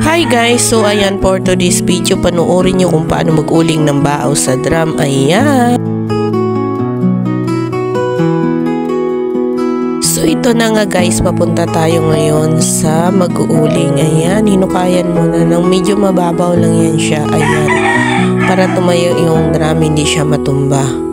Hi guys! So ayan, for today's video, panoorin nyo kung paano mag-uling ng bao sa drum. Ayan! So ito na nga guys, papunta tayo ngayon sa mag-uuling. Ayan, hinukayan muna ng medyo mababaw lang yan siya. Ayan, para tumayo yung drum, hindi siya matumba.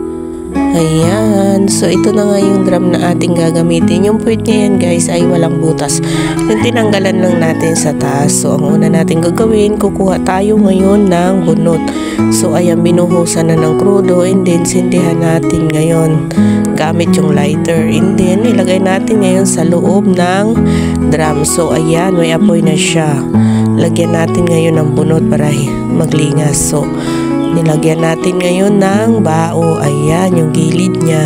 Ayan, so ito na nga yung drum na ating gagamitin. Yung puwit niya yan guys ay walang butas. Yung tinanggalan lang natin sa taas. So ang una natin gagawin, kukuha tayo ngayon ng bunot. So ayan, binuhusan na ng krudo and then sindihan natin ngayon gamit yung lighter. And then ilagay natin ngayon sa loob ng drum. So ayan, may apoy na siya. Lagyan natin ngayon ng bunot para maglingas. So nilagyan natin ngayon ng bao. Ayan, yung gilid niya.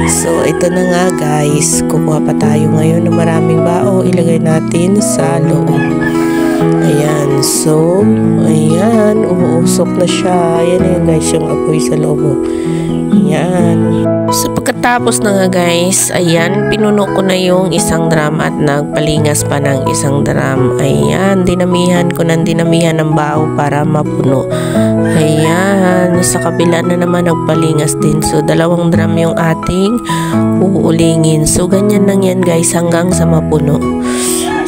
So, ito na nga guys. Kukuha pa tayo ngayon ng maraming bao. Ilagay natin sa loob. Ayan. So, ayan. Umuusok na siya. Ayan na yun guys, yung apoy sa loob. Ayan. So, pagkatapos na nga guys, ayan, pinuno ko na yung isang drum at nagpalingas pa ng isang drum. Ayan, dinamihan ko ng dinamihan ng bao para mapuno. Ayan, sa kabila na naman nagpalingas din. So, dalawang drum yung ating uulingin. So, ganyan lang yan guys hanggang sa mapuno.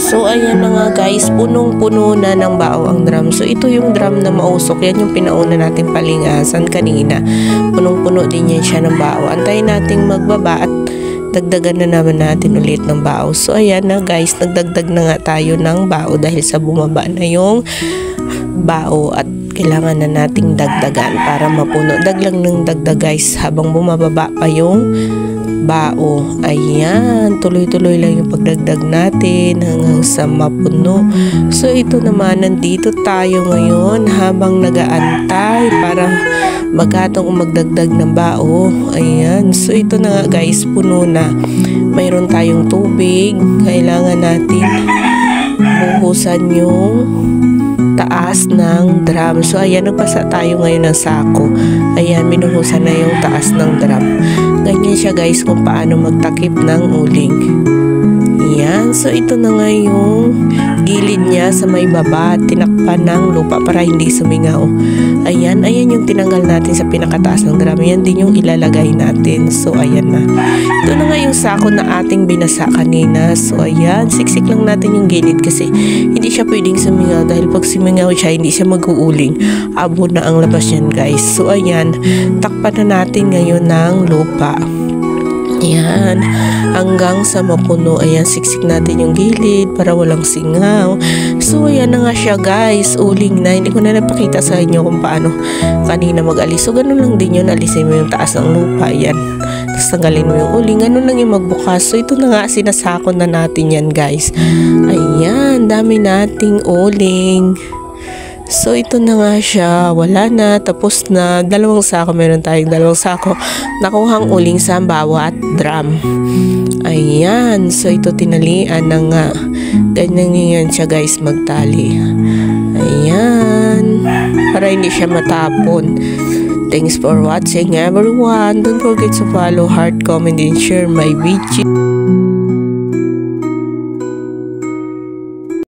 So, ayan na nga guys, punong-puno na ng bao ang drum. So, ito yung drum na mausok. Yan yung pinauna natin palingasan kanina. Punong-puno din yan siya ng bao. Antayin nating magbaba at dagdagan na naman natin ulit ng bao. So, ayan na guys, nagdagdag na nga tayo ng bao dahil sa bumaba na yung bao at kailangan na nating dagdagan para mapuno. Daglang ng dagdag guys habang bumababa pa yung bao. Ayan, tuloy-tuloy lang yung pagdagdag natin hanggang sa mapuno. So ito naman, nandito tayo ngayon habang nagaantay para magkatong magdagdag ng bao. Ayan, so ito na nga guys, puno na. Mayroon tayong tubig. Kailangan natin buhusan yung taas ng drum. So ayan, nagpasa tayo ngayon ng sako. Ayan, minuhusan na yung taas ng drum. Ganyan siya guys kung paano magtakip ng uling. Ayan, so ito na nga yung gilid niya sa may baba. Tinakpan ng lupa para hindi sumingaw. Ayan, ayan yung tinanggal natin sa pinakataas ng drum. Yan din yung ilalagay natin. So ayan na. Ito na nga yung sako na ating binasa kanina. So ayan, siksik lang natin yung gilid kasi hindi siya pwedeng sumingaw dahil pag sumingaw siya, hindi siya mag-uuling. Abo na ang labas yan guys. So ayan, takpan na natin ngayon ng lupa. Ayan, hanggang sa mapuno. Ayan, siksik natin yung gilid para walang singaw. So, ayan na nga siya guys, uling na. Hindi ko na napakita sa inyo kung paano kanina mag-alis. So, ganun lang din yun. Alisin mo yung taas ng lupa. Ayan, tapos tanggalin mo yung uling. Ganun lang yung magbukas. So, ito na nga, sinasako na natin yan guys. Ayan, dami nating uling. So, ito na nga siya. Wala na. Tapos na. Dalawang sako. Meron tayong dalawang sako. Nakuhang uling sa bawat drum. Ayan. So, ito tinalian na nga. Ganyan yan siya guys magtali. Ayan. Para hindi siya matapon. Thanks for watching everyone. Don't forget to follow, heart, comment, and share my video.